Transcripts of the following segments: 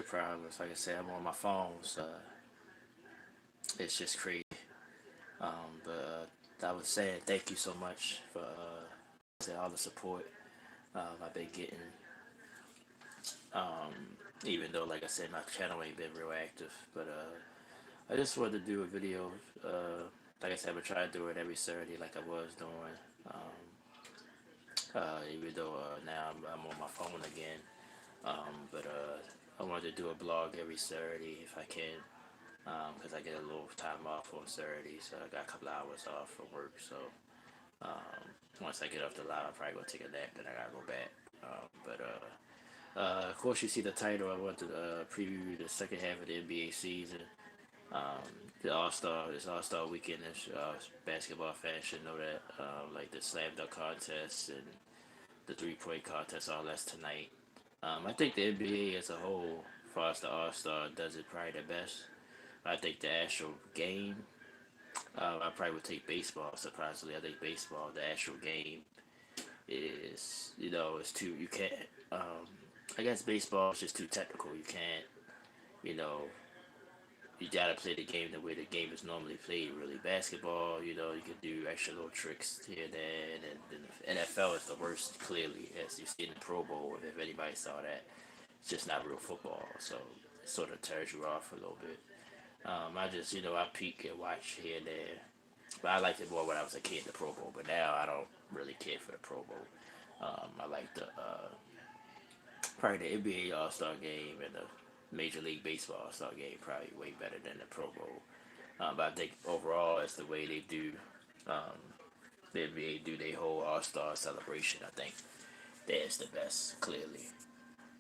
problems. Like I said, I'm on my phone, so it's just crazy. But I was saying thank you so much for all the support I've been getting. Um, Even though, like I said, my channel ain't been real active, but I just wanted to do a video. Like I said, I'm trying to do it every Saturday, like I was doing. Um, Even though now I'm on my phone again. But I wanted to do a blog every Saturday if I can, because I get a little time off on Saturday, so I got a couple hours off from work. So um, once I get off the lot, I'll probably go take a nap, then I gotta go back. Of course, you see the title. I want to preview the second half of the NBA season. The this All Star weekend, basketball fans should know that. Like the slam dunk contest and the 3-point contest, all that's tonight. I think the NBA as a whole, as far as the All Star, does it probably the best. I think the actual game, I probably would take baseball. Surprisingly, I think baseball, the actual game, is it's too you can't. Um, I guess baseball is just too technical. You can't, you know, you gotta play the game the way the game is normally played. Really, basketball, you can do extra little tricks here and there, and then the NFL is the worst. Clearly, as you see in the Pro Bowl, if anybody saw that, it's just not real football. So it sort of tears you off a little bit. I just, I peek and watch here and there. But I liked it more when I was a kid, the Pro Bowl. But now I don't really care for the Pro Bowl. I like the probably the NBA All Star Game and the Major League Baseball All Star Game probably way better than the Pro Bowl. But I think overall, it's the way they do um, the NBA do their whole All Star celebration. I think that's the best, clearly.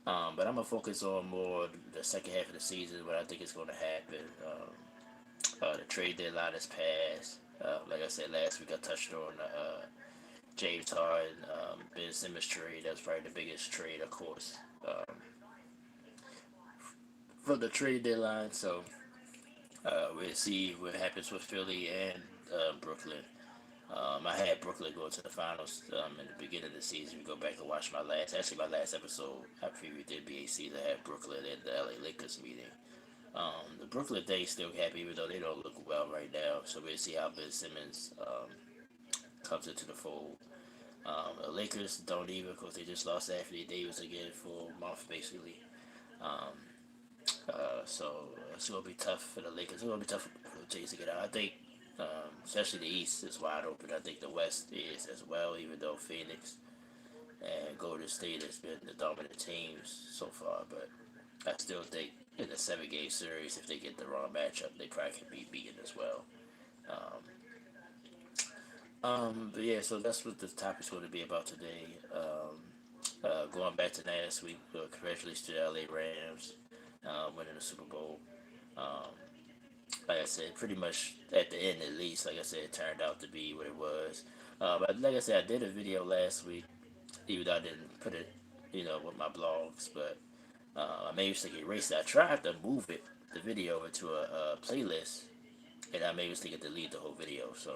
But I'm gonna focus on more the second half of the season. What I think is going to happen. The trade deadline is passed. Like I said last week, I touched on James Harden, Ben Simmons trade. That's probably the biggest trade, of course, for the trade deadline. So we'll see what happens with Philly and Brooklyn. I had Brooklyn go to the finals in the beginning of the season. We go back and watch my last episode. I previewed the NBA season. I had Brooklyn and the LA Lakers meeting. The Brooklyn thing still happy, even though they don't look well right now. So we'll see how Ben Simmons comes into the fold. The Lakers don't even, because they just lost Anthony Davis again for a month, basically. Um, so it's going to be tough for the Lakers. It's going to be tough for the Jays to get out. I think, especially the East is wide open. I think the West is as well, even though Phoenix and Golden State has been the dominant teams so far. But I still think in the 7-game series, if they get the wrong matchup, they probably can be beaten as well. But yeah, so that's what the topic's going to be about today. Going back to last week, congratulations to the LA Rams winning the Super Bowl. Um, like I said, pretty much at the end at least, like I said, it turned out to be what it was. But like I said, I did a video last week, even though I didn't put it, with my blogs, but I made mistake erase it. I tried to move the video into a playlist, and I made mistake to delete the whole video. So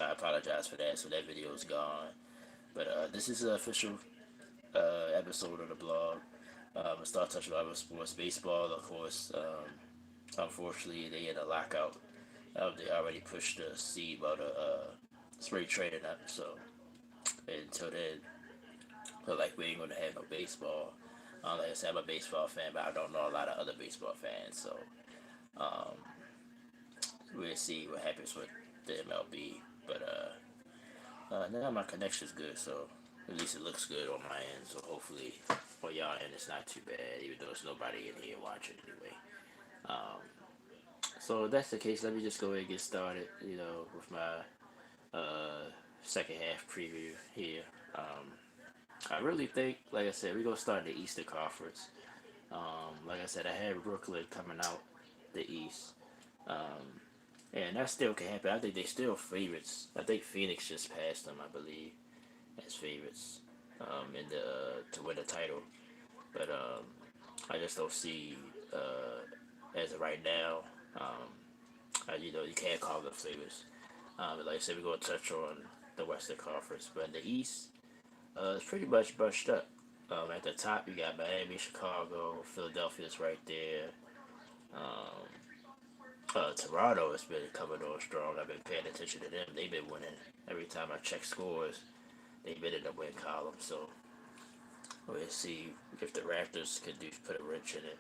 I apologize for that. So that video is gone. But this is an official episode of the blog. I start touching on sports, baseball, of course. Unfortunately, they in a lockout. They already pushed the seed about spring training up. So until then, look like we ain't gonna have no baseball. Like I said, I'm a baseball fan, but I don't know a lot of other baseball fans. So um, we'll see what happens with the MLB. But now my connection's good, so at least it looks good on my end. So hopefully for y'all end it's not too bad, even though there's nobody in here watching anyway. Um, so if that's the case, let me just go ahead and get started, with my second half preview here. I really think, like I said, we're gonna start in the Eastern Conference. Like I said, I had Brooklyn coming out the East. Um, and that still can happen. I think they still favorites. I think Phoenix just passed them, I believe, as favorites in the to win the title. But I just don't see as of right now. You can't call them favorites. But like I said, we're gonna touch on the Western Conference, but in the East, it's pretty much bunched up. At the top, you got Miami, Chicago, Philadelphia's right there. Um, Toronto has been coming on strong. I've been paying attention to them. They've been winning. Every time I check scores, they've been in the win column. So we'll see if the Raptors can do put a wrench in it.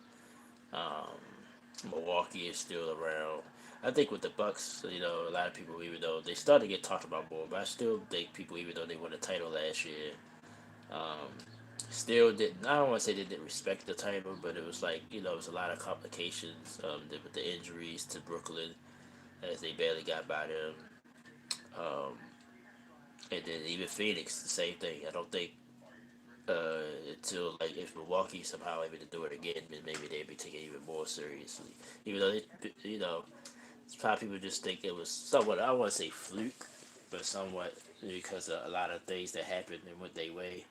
Milwaukee is still around. I think with the Bucks, a lot of people, even though they started to get talked about more, but I still think people, even though they won the title last year, um, still didn't. I don't want to say they didn't respect the title, but it was like it was a lot of complications with the injuries to Brooklyn as they barely got by them, um, and then even Phoenix, the same thing. I don't think until like if Milwaukee somehow able to do it again, then maybe they'd be taken even more seriously. Even though probably people just think it was somewhat, I don't want to say fluke, but somewhat because of a lot of things that happened and went their way.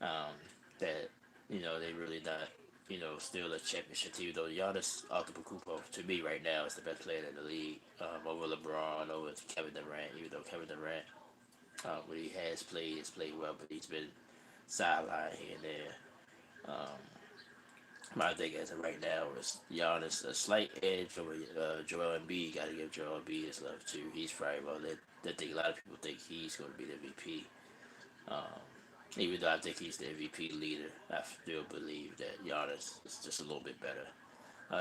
Um, that they really not still a championship team. Though Giannis Antetokounmpo to me right now is the best player in the league, over LeBron, over Kevin Durant. Even though Kevin Durant, when he has played well, but he's been sidelined here and there. My thing as of right now is Giannis a slight edge over Joel Embiid. Got to give Joel Embiid his love too. He's probably well. That think a lot of people think he's going to be the MVP. Um, Even though I think he's the MVP leader, I still believe that Giannis is just a little bit better.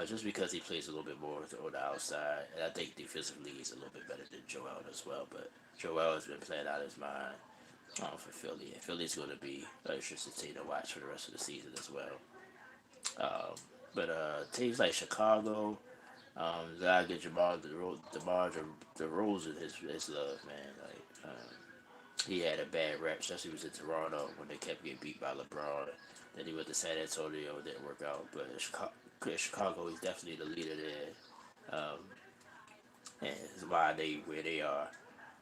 Just because he plays a little bit more on the outside, and I think defensively he's a little bit better than Joel as well. But Joel has been playing out his mind for Philly, and Philly's going to be an interesting team to watch for the rest of the season as well. Um, but teams like Chicago, gotta get DeMar DeRozan his love, man. Like he had a bad rep, especially when he was in Toronto when they kept getting beat by LeBron. Then he went to San Antonio, it didn't work out. But Chicago, he's definitely the leader there, and it's why they where they are.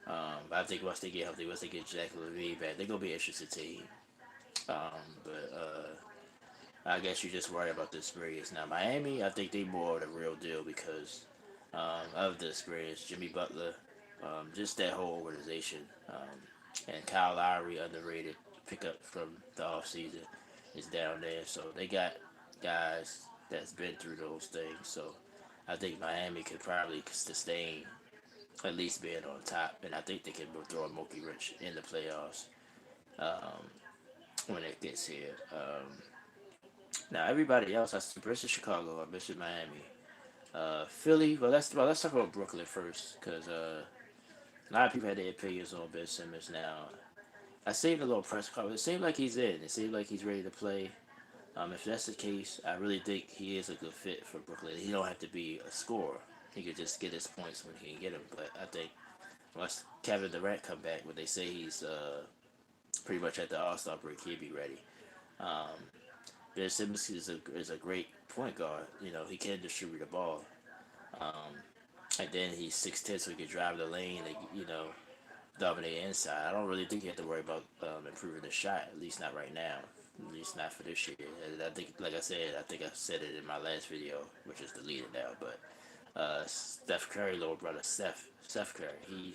But I think once they get healthy, once they get Jack Levine back, they're gonna be an interesting team. But I guess you just worry about the experience. Now Miami, I think they more the real deal because of the experience. Jimmy Butler, just that whole organization, and Kyle Lowry, underrated pickup from the offseason, is down there. So they got guys that's been through those things. So I think Miami could probably sustain at least being on top, and I think they can throw a Mookie Rich in the playoffs when it gets here. Now everybody else, I mentioned Chicago, I mentioned Miami, Philly. Let's talk about Brooklyn first, because a lot of people had their opinions on Ben Simmons. Now I seen a little press conference. It seemed like he's in. It seemed like he's ready to play. If that's the case, I really think he is a good fit for Brooklyn. He don't have to be a scorer. He could just get his points when he can get them. But I think once Kevin Durant come back, when they say he's pretty much at the All Star break, he'll be ready. Um, Ben Simmons is a great point guard. He can distribute the ball. Um, and then he's 6'10", so he can drive the lane and dominate inside. I don't really think you have to worry about improving the shot. At least not right now. At least not for this year. And I think, like I said, I think I said it in my last video, which is deleted now. But Steph Curry, little brother Steph Curry,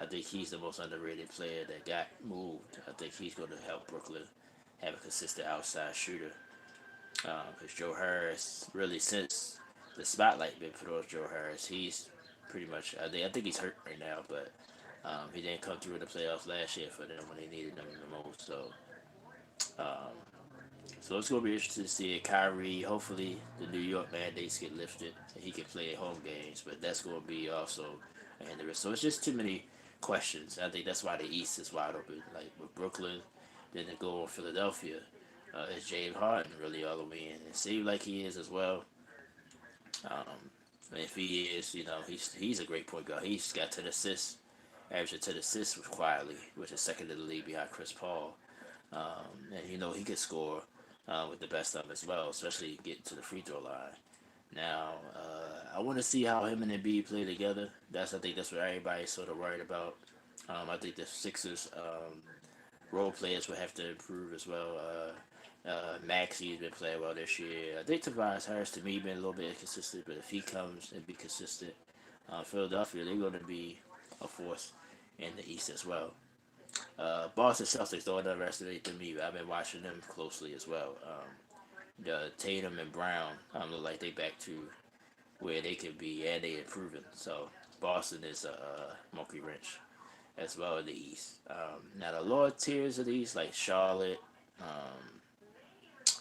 I think he's the most underrated player that got moved. I think he's going to help Brooklyn have a consistent outside shooter. Because Joe Harris, really, since the spotlight been put on Joe Harris, he's pretty much. I think he's hurt right now, but he didn't come through in the playoffs last year for them when they needed them the most. Um, so it's gonna be interesting to see it. Kyrie, hopefully the New York mandates get lifted and he can play at home games, but that's gonna be also a hindrance. So it's just too many questions. I think that's why the East is wide open. Like with Brooklyn, then to go on Philadelphia. Is James Harden really all the way in? It seems like he is as well. Um, if he is, he's a great point guard. He's got 10 assists, averaging 10 assists quietly, which is second in the league behind Chris Paul. And he could score with the best of them as well, especially getting to the free throw line. Now, I want to see how him and Embiid play together. I think that's what everybody's sort of worried about. I think the Sixers role players will have to improve as well. Maxi's been playing well this year. I think Tobias Harris, to me, been a little bit inconsistent, but if he comes and be consistent, Philadelphia, they're going to be a force in the East as well. Boston Celtics don't underestimate them either. I've been watching them closely as well. The Tatum and Brown look like they back to where they could be, and they improving. So Boston is a monkey wrench as well in the East. Now the lower tiers of the East, like Charlotte,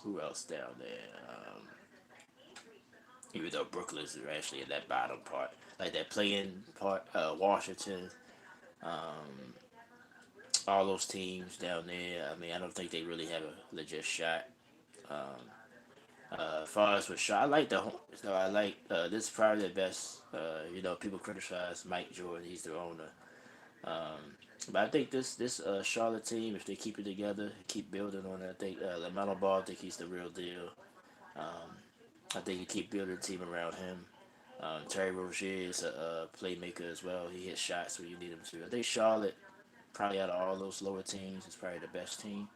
who else down there? Even though Brooklyn's actually in that bottom part, like that playing part, Washington, all those teams down there. I mean, I don't think they really have a legit shot. As far as with shot, I like the home. So I like this is probably the best. People criticize Mike Jordan. He's the owner. But I think this Charlotte team, if they keep it together, keep building on it, I think LaMelo Ball, I think he's the real deal. I think you keep building the team around him. Terry Rozier is a playmaker as well. He hits shots when you need him to. I think Charlotte, probably out of all those lower teams, is probably the best team.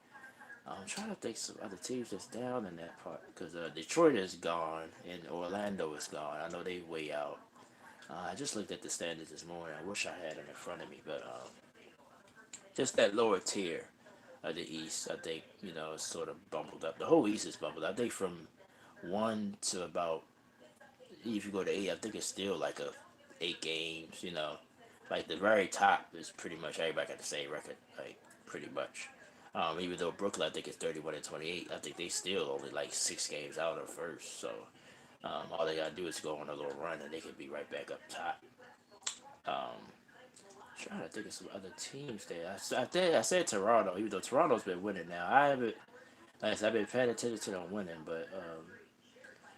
I'm trying to think some other teams that's down in that part because Detroit is gone and Orlando is gone. I know they way out. I just looked at the standings this morning. I wish I had them in front of me, but just that lower tier of the East, I think it's sort of bumbled up. The whole East is bumbled up. I think from one to about if you go to eight, I think it's still like a 8 games. Like the very top is pretty much everybody got the same record, like pretty much. Even though Brooklyn, I think is 31-28, I think they still only like 6 games out of first. So all they gotta do is go on a little run, and they can be right back up top. Trying to think of some other teams there. I think I said Toronto, even though Toronto's been winning now. I haven't, like I said, I've been paying attention to them winning, but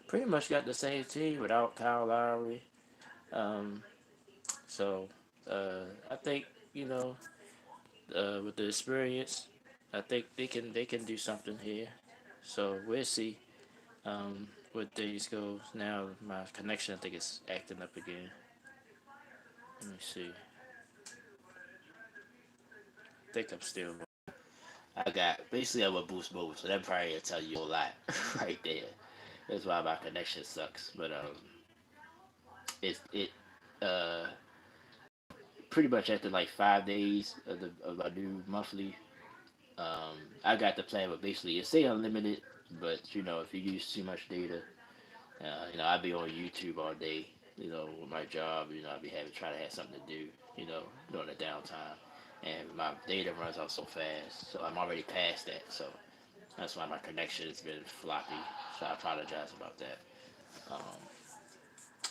pretty much got the same team without Kyle Lowry. Um, so I think with the experience, I think they can do something here. So we'll see what things go. Now my connection, I think, is acting up again. Let me see. I think I'm still. I got basically I'm a boost mode, so that probably will tell you a lot right there. That's why my connection sucks. But it uh pretty much after like 5 days of my new monthly, I got the plan, but basically it say unlimited, but if you use too much data, I'd be on YouTube all day. With my job, I'd be having trying to have something to do, during the downtime, and my data runs out so fast. So I'm already past that. So that's why my connection has been floppy. So I apologize about that. Um,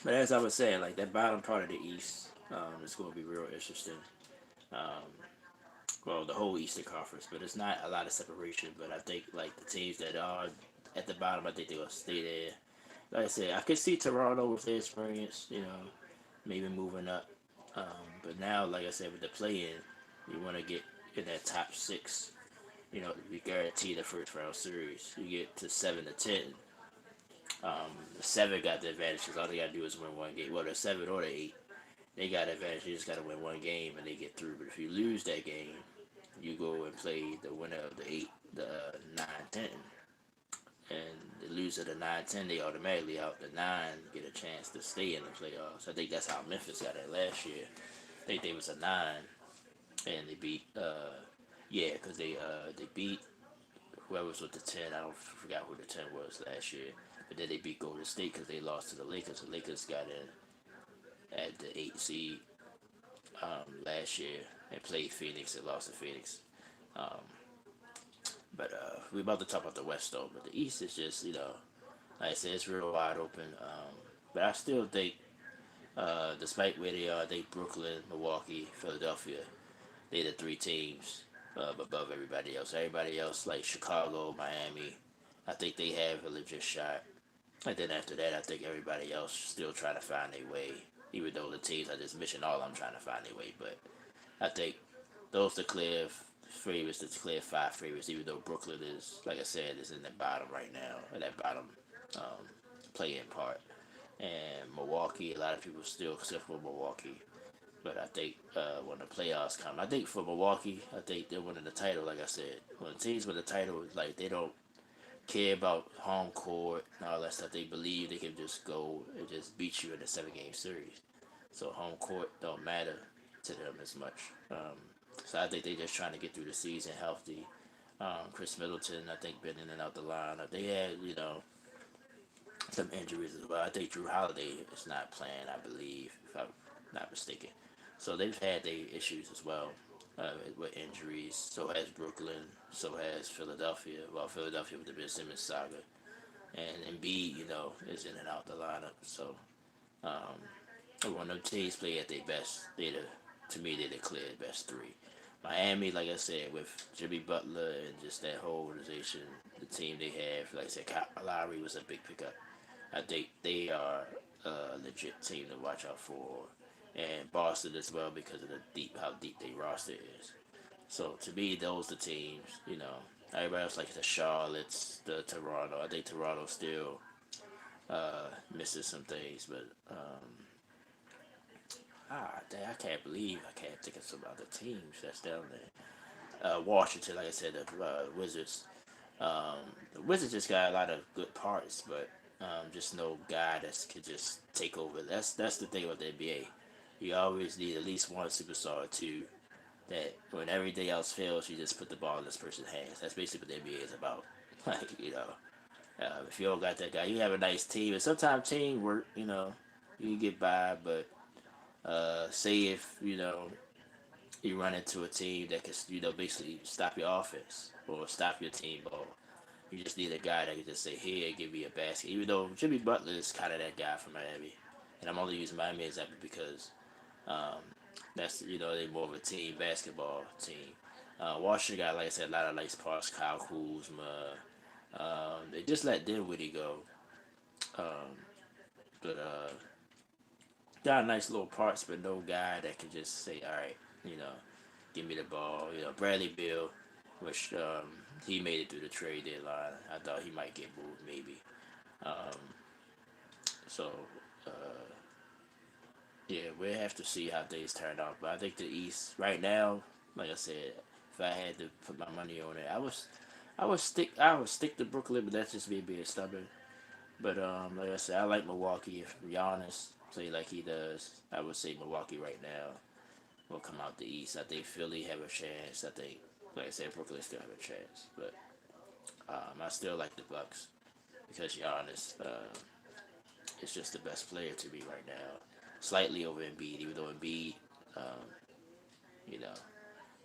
but as I was saying, like that bottom part of the East, is going to be real interesting. Um, well, the whole Eastern Conference, but it's not a lot of separation. But I think like the teams that are at the bottom, I think they're gonna stay there. Like I said, I could see Toronto with their experience, maybe moving up. But now, like I said, with the play-in, you want to get in that top six. You guarantee the first round series. You get to 7 to 10. The seven got the advantage because all they gotta do is win one game. Well, the seven or the eight, they got advantage. You just gotta win one game and they get through. But if you lose that game, you go and play the winner of the eight, the 9-10, and the loser of the 9-10, they automatically out. The nine get a chance to stay in the playoffs. I think that's how Memphis got it last year. I think they was a nine, and they beat yeah, because they beat whoever was with the 10. I don't forgot who the 10 was last year, but then they beat Golden State because they lost to the Lakers. The Lakers got in at the 8 seed last year and played Phoenix and lost to Phoenix. Um, but we're about to talk about the West though. But the East is just like I said, it's real wide open. But I still think, despite where they are, I think Brooklyn, Milwaukee, Philadelphia, they're the three teams above everybody else. Everybody else, like Chicago, Miami, I think they have a legit shot. And then after that, I think everybody else still trying to find their way. Even though the teams I just mentioned, all of them trying to find their way. But I think those declare favorites, the clear five favorites. Even though Brooklyn is, like I said, is in the bottom right now, in that bottom um, play-in part. And Milwaukee, a lot of people still except for Milwaukee. But I think when the playoffs come, I think for Milwaukee, I think they're winning the title. Like I said, when teams win the title, it's like they don't care about home court and all that stuff. They believe they can just go and just beat you in a 7 game series. So home court don't matter to them as much. Um, but I think for So I think they're just trying to get through the season healthy. Chris Middleton, I think, been in and out the lineup. They had, some injuries as well. I think Drew Holiday is not playing, I believe, if I'm not mistaken. So they've had their issues as well with injuries. So has Brooklyn. So has Philadelphia. Well, Philadelphia with the Ben Simmons saga. And Embiid, is in and out the lineup. So when them teams play at their best, to me, they're the clear best three. Miami, like I said, with Jimmy Butler and just that whole organization, the team they have, like I said, Kyle Lowry was a big pickup. I think they are a legit team to watch out for, and Boston as well because of how deep their roster is. So to me, those the teams. Everybody else like the Charlottes, the Toronto. I think Toronto still misses some things, but I can't believe I can't think of some other teams that's down there. Washington, like I said, the Wizards. The Wizards just got a lot of good parts, but just no guy that could just take over. That's the thing about the NBA. You always need at least one superstar or two that when everything else fails, you just put the ball in this person's hands. That's basically what the NBA is about. Like, if you don't got that guy, you have a nice team. And sometimes teamwork, you can get by, but say if, you run into a team that can, basically stop your offense or stop your team ball. You just need a guy that can just say, "Here, give me a basket." Even though Jimmy Butler is kind of that guy from Miami, and I'm only using Miami as example because um, that's they more of a team basketball team. Washington got, like I said, a lot of nice parts. Kyle Kuzma. They just let Dinwiddie go, um, but got nice little parts, but no guy that can just say, "All right, you know, give me the ball." Bradley Beal, which he made it through the trade deadline. I thought he might get moved, maybe. Um, so, uh, yeah, we'll have to see how things turn out. But I think the East right now, like I said, if I had to put my money on it, I would stick to Brooklyn, but that's just me being stubborn. But like I said, I like Milwaukee. If Giannis play like he does, I would say Milwaukee right now will come out the East. I think Philly have a chance. I think, like I said, Brooklyn still have a chance. But I still like the Bucks because Giannis is just the best player to me right now. Slightly over Embiid, even though Embiid, um, you know.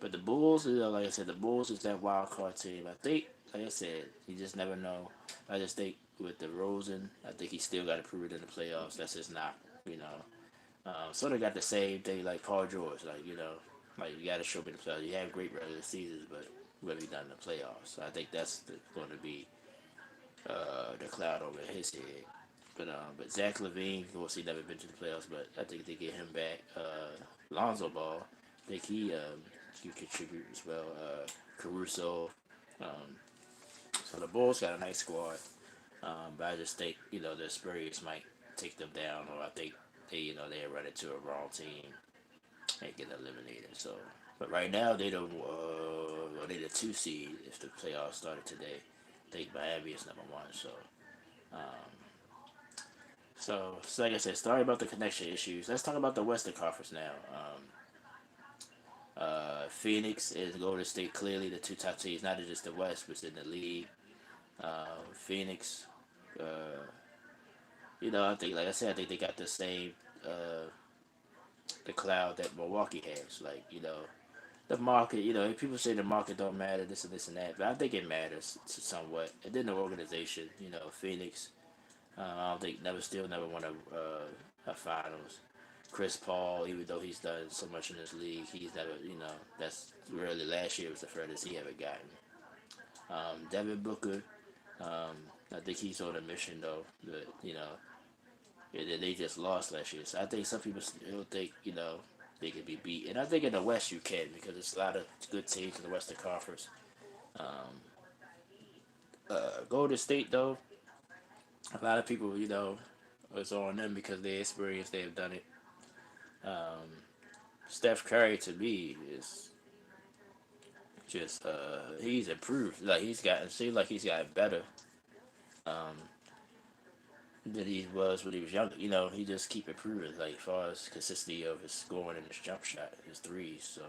But the Bulls, like I said, the Bulls is that wild card team. I think, like I said, you just never know. I just think with the Rosen, I think he still got to prove it in the playoffs. That's just not, you know. Sort of got the same thing like Paul George, like you got to show me the playoffs. You have great regular seasons, but what have you done in the playoffs? So I think that's going to be the cloud over his head. But Zach LaVine, of course, he never been to the playoffs, but I think they get him back. Lonzo Ball, I think he can contribute as well. Caruso, um, so the Bulls got a nice squad, but I just think the Spurs might take them down, or I think they run into a wrong team and get eliminated. So, but right now they don't. They the 2 seed if the playoffs started today. I think Miami is number one. Um, so like I said, sorry about the connection issues. Let's talk about the Western Conference now. Phoenix and Golden State clearly the two top teams, not just the West, but in the league. Phoenix, uh, I think, like I said, I think they got the same the cloud that Milwaukee has. Like, the market. People say the market don't matter, this and that, but I think it matters to somewhat. And then the organization. Phoenix. I don't think never won a finals. Chris Paul, even though he's done so much in this league, he's never, that's really last year was the furthest he ever gotten. Devin Booker, I think he's on a mission though, but they just lost last year. So I think some people still think they can be beat, and I think in the West you can because there's a lot of good teams in the Western Conference. Um, Golden State though, a lot of people it's on them because they experienced, they've done it. Um, Steph Curry to me is just he's improved. Like he's gotten seems like he's gotten better um, than he was when he was younger. He just keep improving. Like as far as consistency of his scoring and his jump shot, his threes. So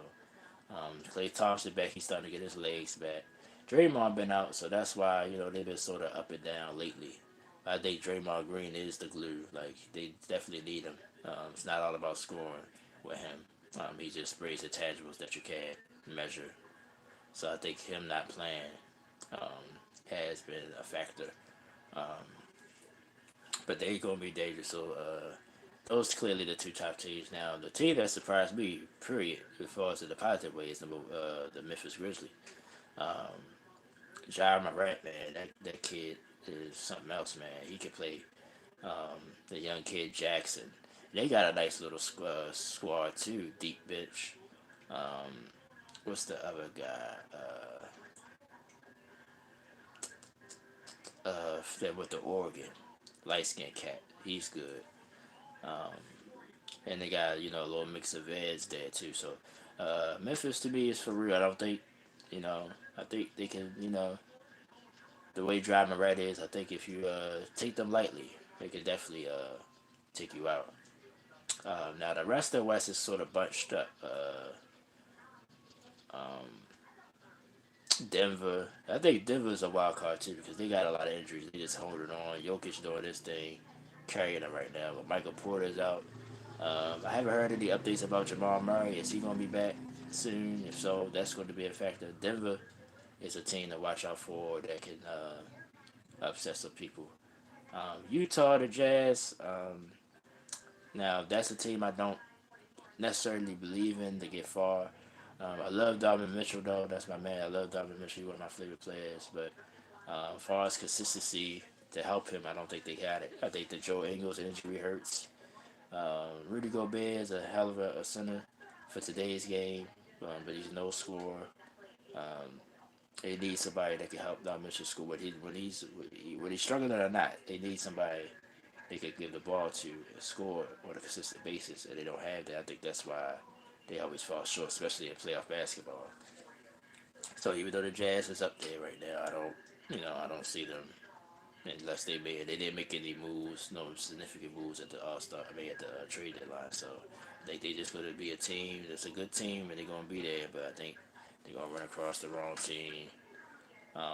Klay Thompson back. He's starting to get his legs back. Draymond been out, so that's why they've been sort of up and down lately. I think Draymond Green is the glue. Like they definitely need him. It's not all about scoring with him. He just brings the tangibles that you can measure. So I think him not playing um, has been a factor. Um, but they're gonna be dangerous. So those clearly the two top teams. Now the team that surprised me, period, as far as in the positive way, is the Memphis Grizzlies. Um, Ja Morant, man, that kid is something else, man. He can play. The young kid Jackson. They got a nice little squad too. Deep bench. Um, what's the other guy? That with the Oregon light skinned cat. He's good. Um, and they got a little mix of eds there too. So Memphis to me is for real. I don't think you know. I think they can. The way driving red is. I think if you take them lightly, they can definitely take you out. Now the rest of the West is sort of bunched up. Um, Denver, I think Denver's a wild card too because they got a lot of injuries. They just holding on. Jokic doing this thing, carrying it right now. But Michael Porter's out. I haven't heard any updates about Jamal Murray. Is he going to be back soon? If so, that's going to be a factor. Denver is a team to watch out for that can upset some people. Utah, the Jazz. Now that's a team I don't necessarily believe in to get far. I love Donovan Mitchell though. That's my man. I love Donovan Mitchell. He's one of my favorite players. But as far as consistency to help him, I don't think they had it. I think the Joe Ingles injury hurts. Rudy Gobert is a hell of a center for today's game, but he's no scorer. Um, they need somebody that can help Donovan Mitchell score when he's struggling or not. They need somebody they could give the ball to and score on a consistent basis, and they don't have that. I think that's why they always fall short, especially in playoff basketball. So even though the Jazz is up there right now, I don't see them unless they didn't make any moves, no significant moves at the All Star. I mean at the trade deadline. So I think they just going to be a team that's a good team, and they're going to be there. But I think they're going to run across the wrong team,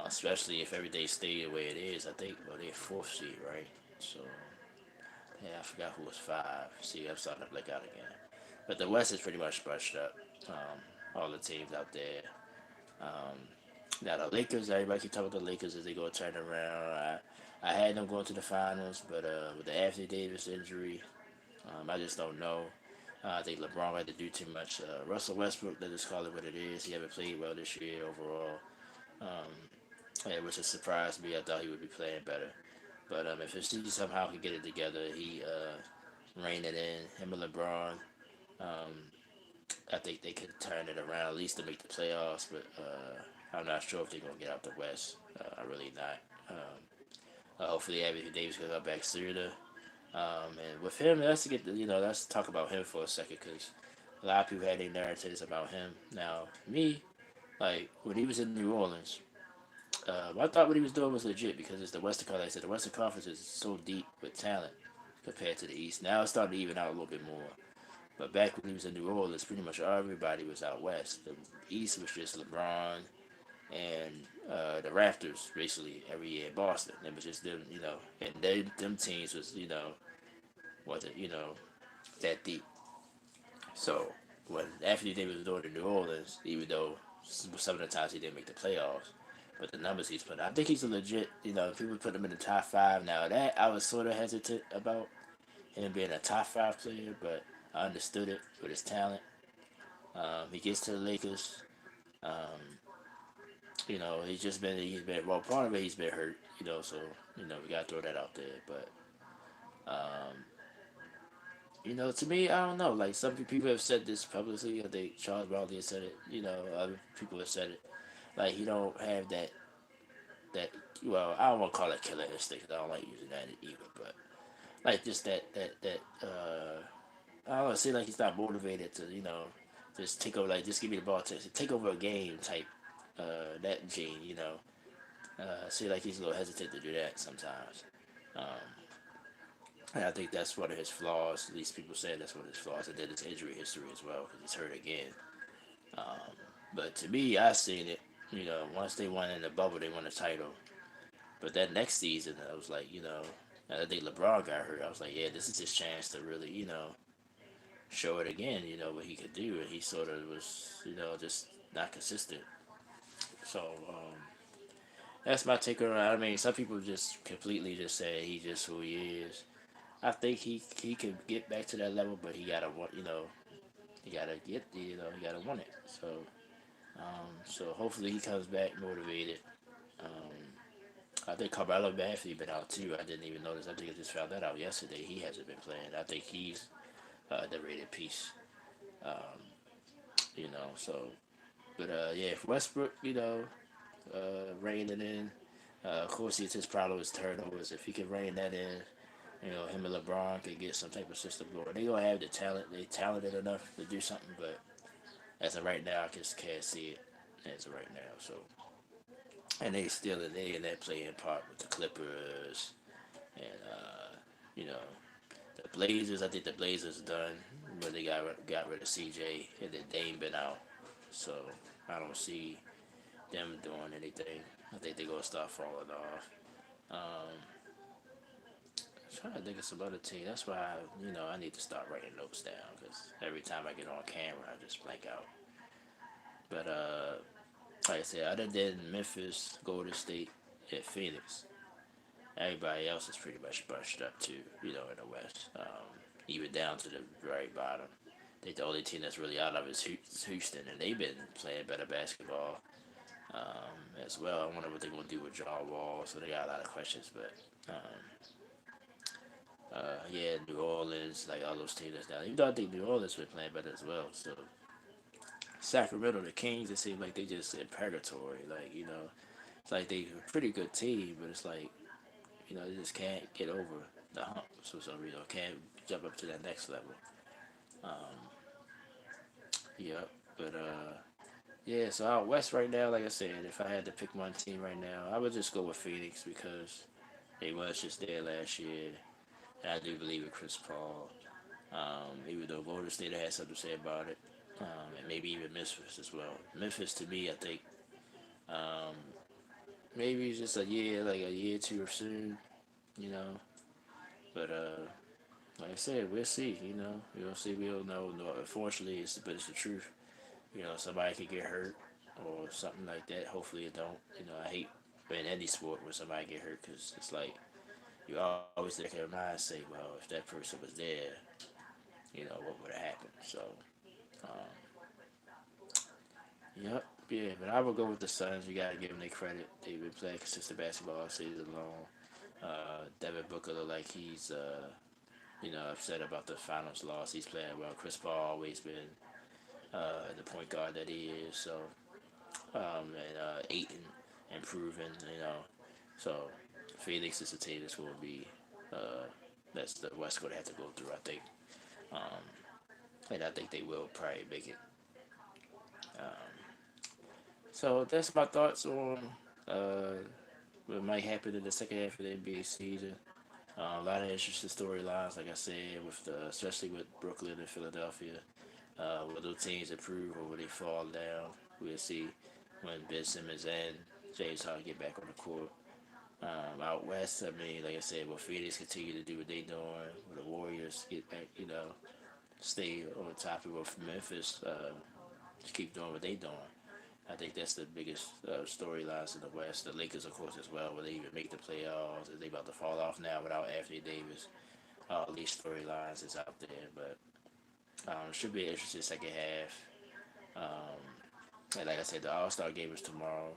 especially if everything stays the way it is. I think they're fourth seed, right? So yeah, I forgot who was five. See, I'm starting to black out again. But the West is pretty much brushed up. All the teams out there. Um, Now the Lakers, everybody keep talking about the Lakers as they go turn around. I had them going to the finals, but with the Anthony Davis injury, I just don't know. I think LeBron had to do too much. Russell Westbrook, let's just call it what it is. He haven't played well this year overall, which has surprised me. I thought he would be playing better. But if his team somehow can get it together, he rein it in. Him and LeBron, um, I think they could turn it around at least to make the playoffs. But I'm not sure if they're gonna get out the West. I really not. Hopefully, Anthony Davis can come back sooner. And with him, let's talk about him for a second because a lot of people had their narratives about him. Now, me, like when he was in New Orleans, I thought what he was doing was legit because it's the Western Conference. Like I said, the Western Conference is so deep with talent compared to the East. Now it's starting to even out a little bit more. But back when he was in New Orleans, pretty much everybody was out west. The East was just LeBron and the Raptors basically every year in Boston. It was just them. And them teams wasn't that deep. So when Anthony Davis was doing in New Orleans, even though some of the times he didn't make the playoffs, but the numbers he's put, I think he's a legit. People put him in the top five now. That I was sort of hesitant about him being a top five player, but I understood it with his talent. He gets to the Lakers. Um, he's been well. Part of it he's been hurt. So we gotta throw that out there. But um, to me, I don't know. Like some people have said this publicly. I think Charles Barkley has said it. Other people have said it. Like he don't have that. Well, I don't want to call it killer instinct. I don't like using that either. But like just that. I don't know. It seems like he's not motivated to just take over. Like just give me the ball to take over a game type. That gene. See, like he's a little hesitant to do that sometimes. Um, and I think that's one of his flaws. At least people say that's one of his flaws. And then his injury history as well, because he's hurt again. But to me, I seen it. Once they won in the bubble, they won the title. But that next season, I was like, I think LeBron got hurt. I was like, yeah, this is his chance to really, show it again. What he could do, and he sort of was, just not consistent. So that's my take on it. I mean, some people just completely just say he just who he is. I think he could get back to that level, but he gotta want, he gotta get, he gotta want it. So hopefully he comes back motivated. I think Carmelo Anthony been out too. I didn't even notice. I think I just found that out yesterday. He hasn't been playing. I think he's the rated piece. So but yeah, if Westbrook, rein it in. Of course, it's his problem is turnovers. If he can rein that in, him and LeBron could get some type of system going. They gonna have the talent. They talented enough to do something, but as of right now, I just can't see it as of right now. So, and they in that playing part with the Clippers and you know the Blazers. I think the Blazers done, but they got rid of CJ and then Dame been out. So I don't see them doing anything. I think they're gonna start falling off. Um, I'm trying to think of some other team. That's why I need to start writing notes down because every time I get on camera, I just blank out. But like I said, other than Memphis, Golden State, and Phoenix, everybody else is pretty much bunched up too. In the West, even down to the very bottom. I think the only team that's really out of is Houston, and they've been playing better basketball as well. I wonder what they're going to do with John Wall. So they got a lot of questions, but yeah, New Orleans, like all those teams that's down. Even though I think New Orleans been playing better as well. So Sacramento, the Kings, it seems like they just in purgatory. Like it's like they a pretty good team, but it's like they just can't get over the hump for some reason. Can't jump up to that next level. Yeah, but yeah. So out west right now, like I said, if I had to pick one team right now, I would just go with Phoenix because they was just there last year. And I do believe in Chris Paul. Even though Golden State had something to say about it, and maybe even Memphis as well. Memphis to me, I think maybe it's just a year, like a year or two soon, you know. But like I said, we'll see. We'll see. We'll know. No, unfortunately, it's the truth. Somebody could get hurt or something like that. Hopefully, it don't. I hate in any sport when somebody get hurt because it's like you always think in your mind say, well, if that person was there, what would have happened? So, yep, yeah. But I would go with the Suns. You gotta give them their credit. They've been playing consistent basketball all season long. Devin Booker look like he's upset about the finals loss. He's playing well. Chris Paul always been the point guard that he is. So and Aiton improving. So Phoenix is a team that's going to be that's the West going to have to go through. I think, and I think they will probably make it. So that's my thoughts on uh, what might happen in the second half of the NBA season. A lot of interesting storylines, like I said, with especially with Brooklyn and Philadelphia. Will those teams improve or will they fall down? We'll see when Ben Simmons and James Harden get back on the court. Out west, I mean, like I said, will Phoenix continue to do what they doing? Will the Warriors get back, stay on top of Memphis, just keep doing what they doing? I think that's the biggest storylines in the West. The Lakers, of course, as well. Will they even make the playoffs? Are they about to fall off now without Anthony Davis? All these storylines is out there, but should be an interesting second half. And like I said, the All Star game is tomorrow.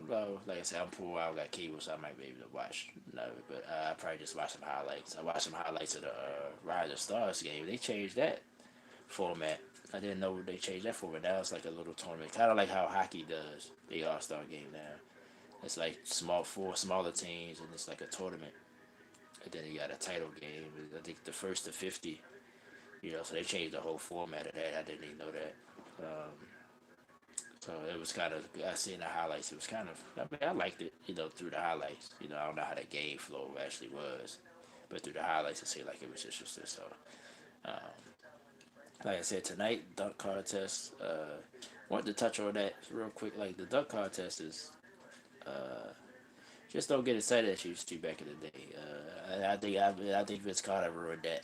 Well, like I said, I'm poor. I got cable, so I might be able to watch. No, but I probably just watch some highlights. I watched some highlights of the Rise of Stars game. They changed that format. I didn't know they changed that format. Now it's like a little tournament, kind of like how hockey does the All Star game now. It's like four smaller teams, and it's like a tournament. And then you got a title game. I think the first to 50. So they changed the whole format of that. I didn't even know that. So it was kind of, I seen the highlights. It was kind of, I mean, I liked it, through the highlights. I don't know how the game flow actually was, but through the highlights, it seemed like it was interesting. So like I said tonight, dunk contest. Want to touch on that real quick. Like the dunk contest is just don't get excited as you used to back in the day. I think Vince Carter ruined that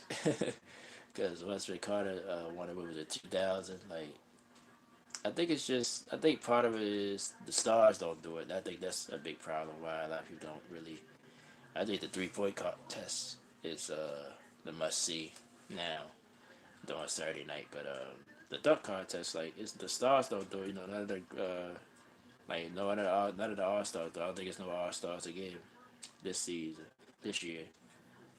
because once Vince Carter won it, what was it 2000? Like I think it's just I think part of it is the stars don't do it. I think that's a big problem why a lot of people don't really. I think the 3-point contest is the must see now during Saturday night, but the dunk contest like it's the stars don't do it. You know none of the like none of the all stars. I don't think it's no all stars again this season, this year.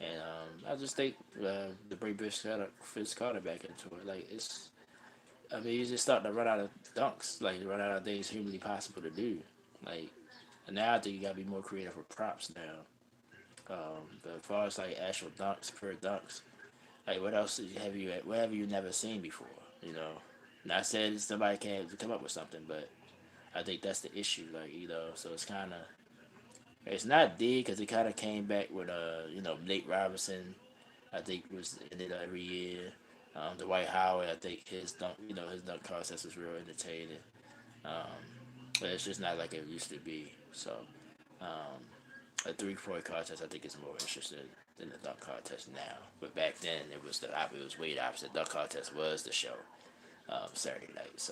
And I just think to bring Vince Carter back into it, like it's. I mean, he's just starting to run out of dunks, like run out of things humanly possible to do. Like and now I think you gotta be more creative with props now. But as far as like actual dunks, pure dunks, like what else what have you never seen before? You know, not saying somebody can't come up with something, but I think that's the issue. Like so it's kind of it's not dead because it kind of came back with Nate Robinson. I think was in it every year. Dwight Howard, I think his dunk contest was real entertaining. Um, but it's just not like it used to be. So um, a 3-point contest, I think, is more interesting than the dunk contest now. But back then, it was way the opposite. Dunk contest was the show Saturday night.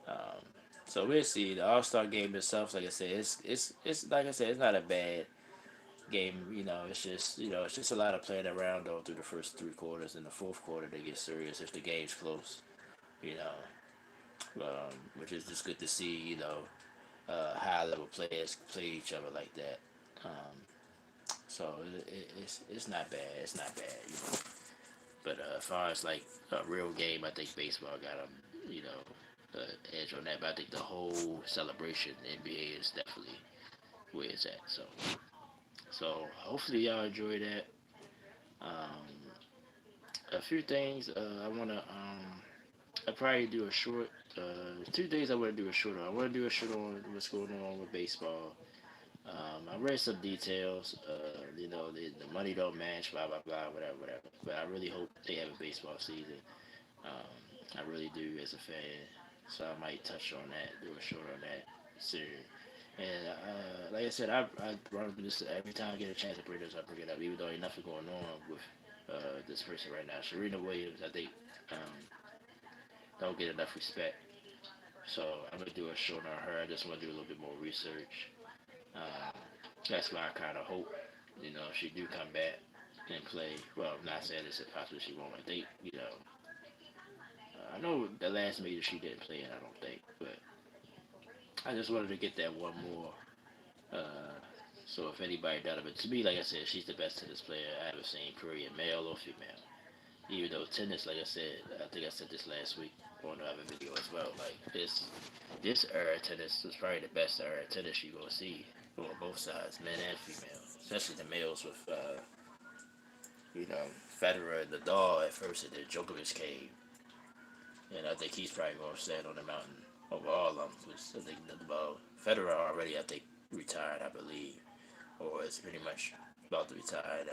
Um, so we'll see. The All Star game itself, like I said, it's like I said, it's not a bad game. It's just a lot of playing around though through the first 3 quarters. In the fourth quarter, they get serious if the game's close. You know, which is just good to see. High level players play each other like that. Um, so it's not bad. It's not bad. But as far as like a real game, I think baseball got edge on that. But I think the whole celebration in the NBA is definitely where it's at. So hopefully y'all enjoy that. Um, a few things I wanna I probably do a short. 2 days I want to do a short on. I want to do a short on what's going on with baseball. I read some details. The money don't match, blah blah blah, whatever, whatever. But I really hope they have a baseball season. I really do as a fan. So I might touch on that, do a short on that soon. And like I said, I run this every time I get a chance to bring this up, bring it up, even though ain't nothing going on with this person right now. Serena Williams, I think, um, don't get enough respect. So I'm gonna do a short on her. I just want to do a little bit more research. Um, that's why I kind of hope, she do come back and play. Well, I'm not saying it's impossible she won't. I think, I know the last major she didn't play in. I don't think, but I just wanted to get that one more. Uh, so if anybody doubted, but to me, like I said, she's the best tennis player I ever seen, period, male or female. Even though tennis, like I said, I think I said this last week on the other video as well. Like this era of tennis is probably the best era of tennis you're gonna see on both sides, men and female. Especially the males with Federer and Nadal at first, and then Djokovic came, and I think he's probably gonna stand on the mountain over all of them. Cause I think Federer already, I think, retired, I believe, or is pretty much about to retire.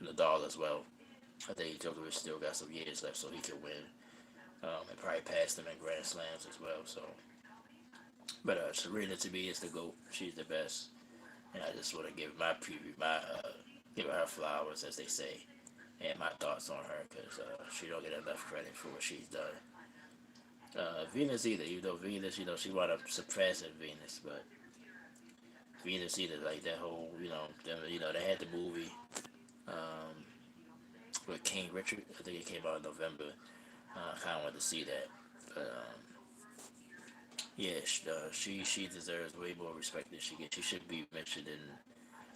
Nadal as well. I think Djokovic still got some years left, so he can win. And probably pass them in Grand Slams as well. So, but Serena to me is the GOAT. She's the best, and I just want to give my preview, give her flowers, as they say, and my thoughts on her because she don't get enough credit for what she's done. Venus either, even though Venus, she wound up surpassing Venus, but Venus either like that whole, they had the movie um, with King Richard. I think it came out in November. I kind of wanted to see that. But, yeah, she deserves way more respect than she gets. She should be mentioned in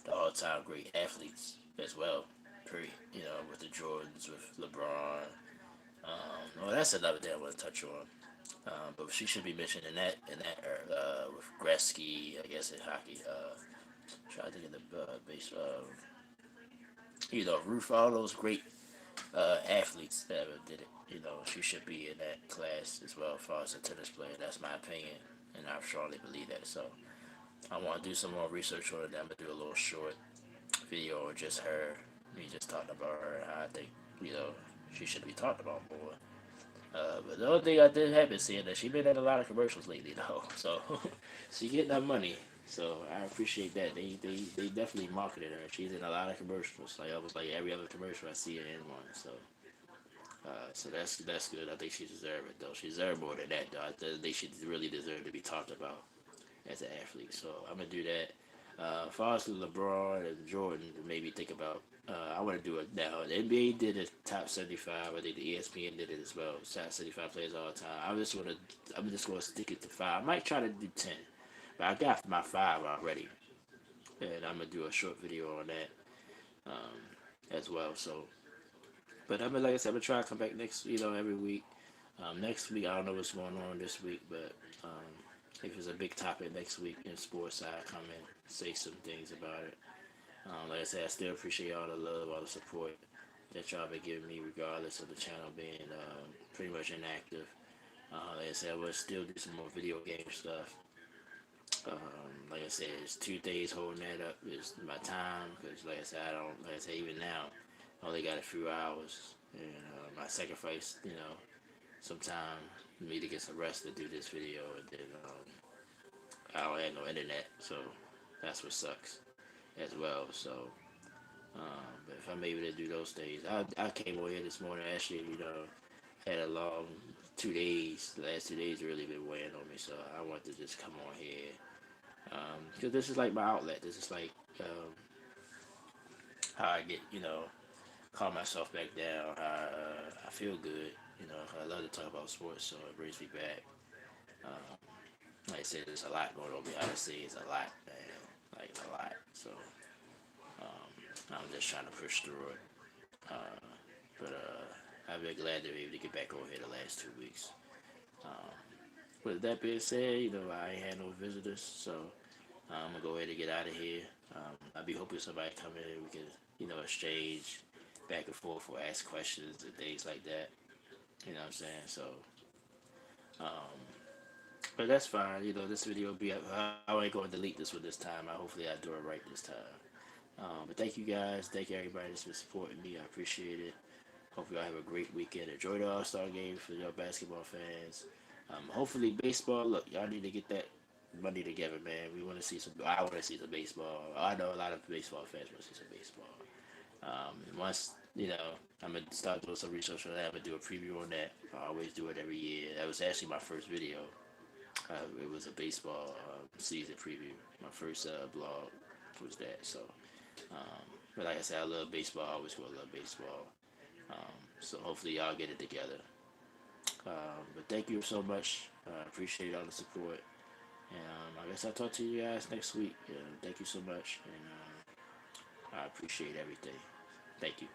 the all-time great athletes as well. Period. With the Jordans, with LeBron. Well, that's another thing I want to touch on. But she should be mentioned in that era, with Gretzky, I guess in hockey. Trying to think of the base. Ruth, all those great athletes that ever did it. She should be in that class as well as far as a tennis player. That's my opinion, and I strongly believe that. So I want to do some more research on it. I'm gonna do a little short video on just her, me just talking about her. I think she should be talked about more. But the other thing I did have is seeing that she been in a lot of commercials lately, though. So she getting that money. So I appreciate that. They definitely marketed her. She's in a lot of commercials. Like almost like every other commercial I see her in one. So that's good. I think she deserves it though. She deserves more than that though. Think she really deserve to be talked about as an athlete. So I'm gonna do that. As far as LeBron and Jordan, maybe think about. I want to do it now. The NBA did a top 75. I think the ESPN did it as well. Top 75 players all the time. I'm just gonna stick it to five. I might try to do 10, but I got my five already, and I'm gonna do a short video on that as well. So, but like I said, I'm gonna try to come back next, every week. Next week, I don't know what's going on this week, but if it's a big topic next week in sports, I'll come and say some things about it. Like I said, I still appreciate all the love, all the support that y'all been giving me, regardless of the channel being pretty much inactive. Like I said, I will still do some more video game stuff. Like I said, it's 2 days holding that up. Is my time, because like I said, even now, I only got a few hours, and I sacrifice, some time for me to get some rest to do this video, and then I don't have no internet, so that's what sucks as well. So, but if I'm able to do those things, I came over here this morning. Actually, had a long 2 days. The last 2 days really been weighing on me, so I want to just come on here because this is like my outlet. This is like how I get, calm myself back down. I feel good. I love to talk about sports, so it brings me back. Like I said, there's a lot going on behind the scenes. A lot, man. Like a lot. So I'm just trying to push through it. But I've been glad to be able to get back over here the last 2 weeks. With that being said, I ain't had no visitors, so I'm gonna go ahead and get out of here. I'll be hoping somebody come in and we can, exchange back and forth or ask questions and things like that. You know what I'm saying? So, but that's fine. This video will be up. I ain't gonna delete this one this time. Hopefully I do it right this time. But thank you guys. Thank you everybody that's been supporting me. I appreciate it. Hope y'all have a great weekend. Enjoy the All-Star game for y'all basketball fans. Hopefully baseball. Look, y'all need to get that money together, man. We want to see some. I want to see some baseball. I know a lot of baseball fans want to see some baseball. Once I'm gonna start doing some research on that. I'm gonna do a preview on that. I always do it every year. That was actually my first video. It was a baseball season preview. My first blog was that. So, but like I said, I love baseball. I always will love baseball. So hopefully y'all get it together. But thank you so much. Appreciate all the support. And I guess I'll talk to you guys next week. Thank you so much. And I appreciate everything. Thank you.